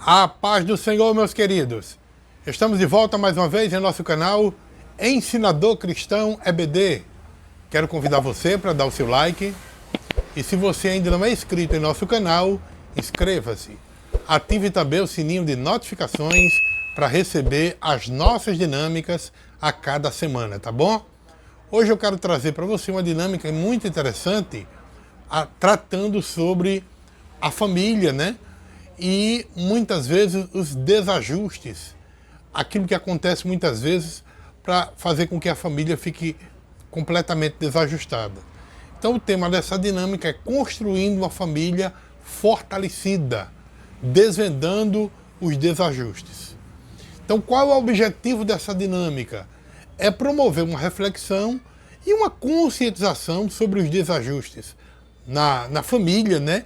A paz do Senhor, meus queridos. Estamos de volta mais uma vez em nosso canal Ensinador Cristão EBD. Quero convidar você para dar o seu like. E se você ainda não é inscrito em nosso canal, inscreva-se. Ative também o sininho de notificações para receber as nossas dinâmicas a cada semana, tá bom? Hoje eu quero trazer para você uma dinâmica muito interessante, tratando sobre a família, né? E muitas vezes os desajustes, aquilo que acontece muitas vezes para fazer com que a família fique completamente desajustada. Então o tema dessa dinâmica é construindo uma família fortalecida, desvendando os desajustes. Então qual é o objetivo dessa dinâmica? É promover uma reflexão e uma conscientização sobre os desajustes na família, né?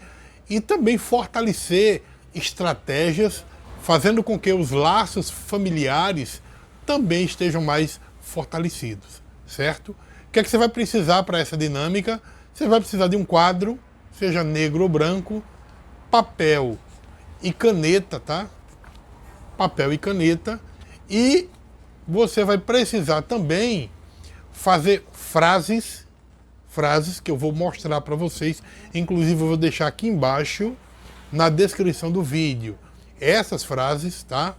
E também fortalecer estratégias, fazendo com que os laços familiares também estejam mais fortalecidos, certo? O que é que você vai precisar para essa dinâmica? Você vai precisar de um quadro, seja negro ou branco, papel e caneta, tá? Papel e caneta. E você vai precisar também fazer frases que eu vou mostrar para vocês. Inclusive eu vou deixar aqui embaixo na descrição do vídeo essas frases, tá?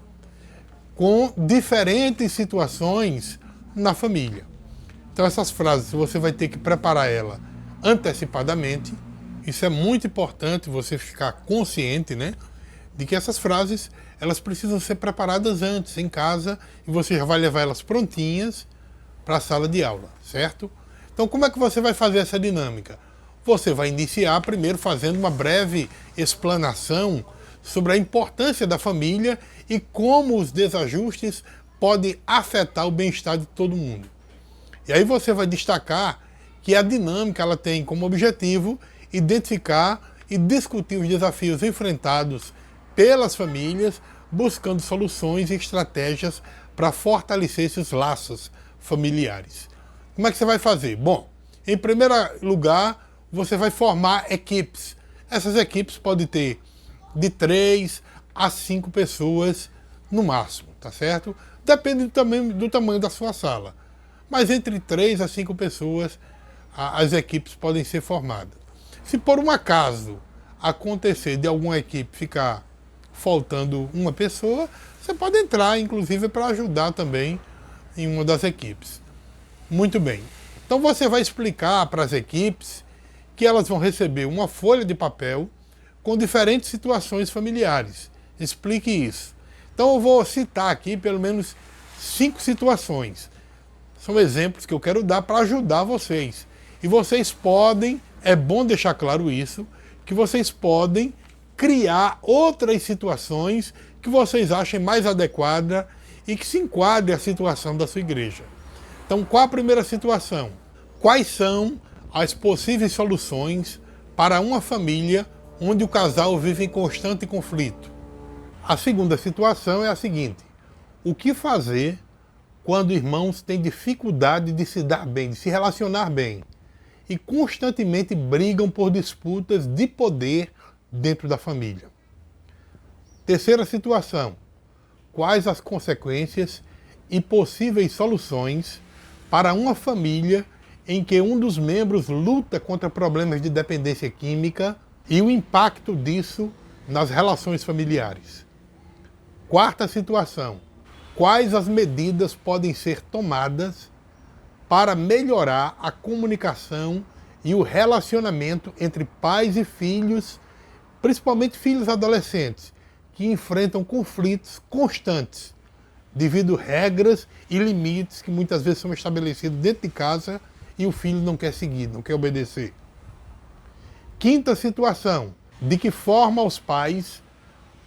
Com diferentes situações na família. Então essas frases você vai ter que preparar ela antecipadamente. Isso é muito importante, você ficar consciente, né? De que essas frases, elas precisam ser preparadas antes, em casa, e você já vai levar elas prontinhas para a sala de aula, certo? Então como é que você vai fazer essa dinâmica? Você vai iniciar primeiro fazendo uma breve explanação sobre a importância da família e como os desajustes podem afetar o bem-estar de todo mundo. E aí você vai destacar que a dinâmica ela tem como objetivo identificar e discutir os desafios enfrentados pelas famílias, buscando soluções e estratégias para fortalecer esses laços familiares. Como é que você vai fazer? Bom, em primeiro lugar, você vai formar equipes. Essas equipes podem ter de 3 a 5 pessoas no máximo, tá certo? Depende do tamanho da sua sala. Mas entre 3 a 5 pessoas as equipes podem ser formadas. Se por um acaso acontecer de alguma equipe ficar faltando uma pessoa, você pode entrar, inclusive, para ajudar também em uma das equipes. Muito bem. Então você vai explicar para as equipes que elas vão receber uma folha de papel com diferentes situações familiares. Explique isso. Então eu vou citar aqui pelo menos 5 situações. São exemplos que eu quero dar para ajudar vocês. E vocês podem, é bom deixar claro isso, que vocês podem criar outras situações que vocês achem mais adequada e que se enquadre a situação da sua igreja. Então, qual a primeira situação? Quais são as possíveis soluções para uma família onde o casal vive em constante conflito? A segunda situação é a seguinte: o que fazer quando irmãos têm dificuldade de se dar bem, de se relacionar bem, e constantemente brigam por disputas de poder dentro da família? Terceira situação: quais as consequências e possíveis soluções para uma família em que um dos membros luta contra problemas de dependência química e o impacto disso nas relações familiares? Quarta situação: quais as medidas podem ser tomadas para melhorar a comunicação e o relacionamento entre pais e filhos, principalmente filhos adolescentes, que enfrentam conflitos constantes devido a regras e limites que muitas vezes são estabelecidos dentro de casa e o filho não quer seguir, não quer obedecer? Quinta situação: de que forma os pais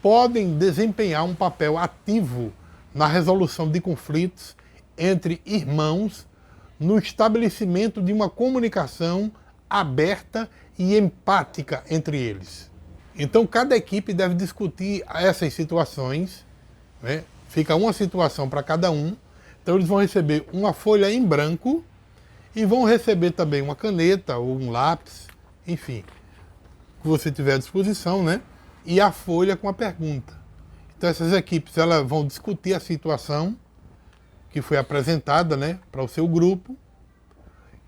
podem desempenhar um papel ativo na resolução de conflitos entre irmãos, no estabelecimento de uma comunicação aberta e empática entre eles? Então cada equipe deve discutir essas situações, né? Fica uma situação para cada um. Então eles vão receber uma folha em branco e vão receber também uma caneta ou um lápis, enfim, que você tiver à disposição, né? E a folha com a pergunta. Então essas equipes elas vão discutir a situação que foi apresentada, né, para o seu grupo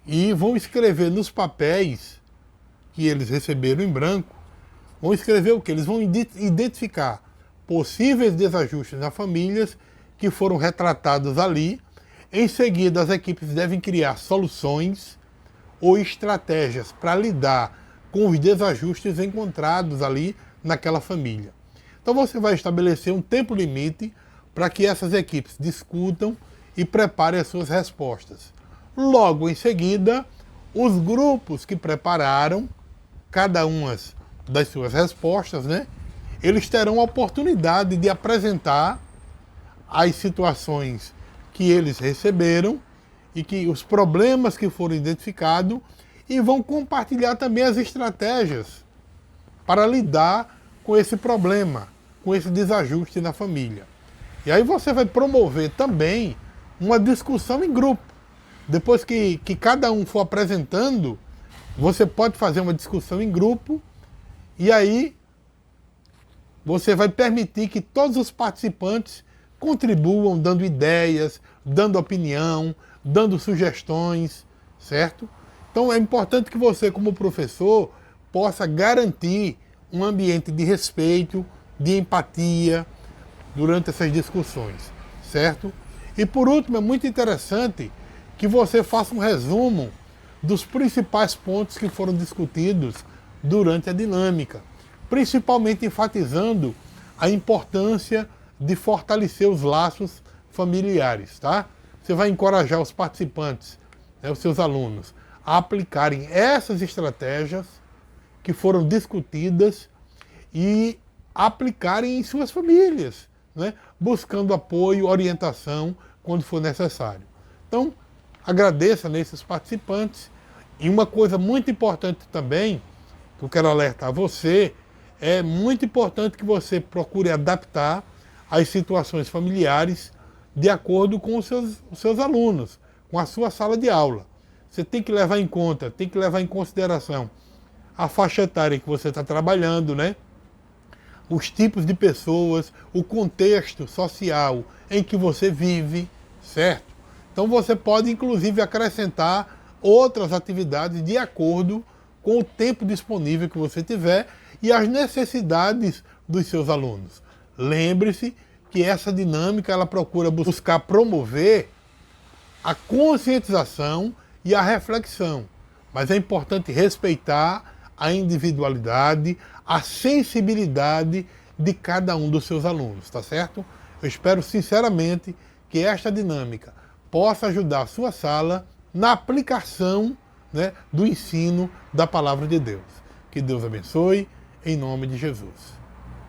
e vão escrever nos papéis que eles receberam em branco, vão escrever o que? Eles vão identificar possíveis desajustes nas famílias que foram retratados ali. Em seguida, as equipes devem criar soluções ou estratégias para lidar com os desajustes encontrados ali naquela família. Então você vai estabelecer um tempo limite para que essas equipes discutam e preparem as suas respostas. Logo em seguida, os grupos que prepararam cada uma das suas respostas, né, eles terão a oportunidade de apresentar as situações que eles receberam e que os problemas que foram identificados e vão compartilhar também as estratégias para lidar com esse problema, com esse desajuste na família. E aí você vai promover também uma discussão em grupo. Depois que cada um for apresentando, você pode fazer uma discussão em grupo e aí você vai permitir que todos os participantes contribuam dando ideias, dando opinião, dando sugestões, certo? Então é importante que você, como professor, possa garantir um ambiente de respeito, de empatia durante essas discussões, certo? E por último, é muito interessante que você faça um resumo dos principais pontos que foram discutidos durante a dinâmica, principalmente enfatizando a importância de fortalecer os laços familiares, tá? Você vai encorajar os participantes, né, os seus alunos, a aplicarem essas estratégias que foram discutidas e aplicarem em suas famílias, né, buscando apoio, orientação quando for necessário. Então, agradeça nesses participantes. E uma coisa muito importante também, que eu quero alertar você, é muito importante que você procure adaptar as situações familiares de acordo com os seus alunos, com a sua sala de aula. Você tem que levar em conta, tem que levar em consideração a faixa etária que você está trabalhando, né? Os tipos de pessoas, o contexto social em que você vive, certo? Então você pode inclusive acrescentar outras atividades de acordo com o tempo disponível que você tiver e as necessidades dos seus alunos. Lembre-se que essa dinâmica ela procura buscar promover a conscientização e a reflexão, mas é importante respeitar a individualidade, a sensibilidade de cada um dos seus alunos, tá certo? Eu espero sinceramente que esta dinâmica possa ajudar a sua sala na aplicação, né, do ensino da Palavra de Deus. Que Deus abençoe, em nome de Jesus.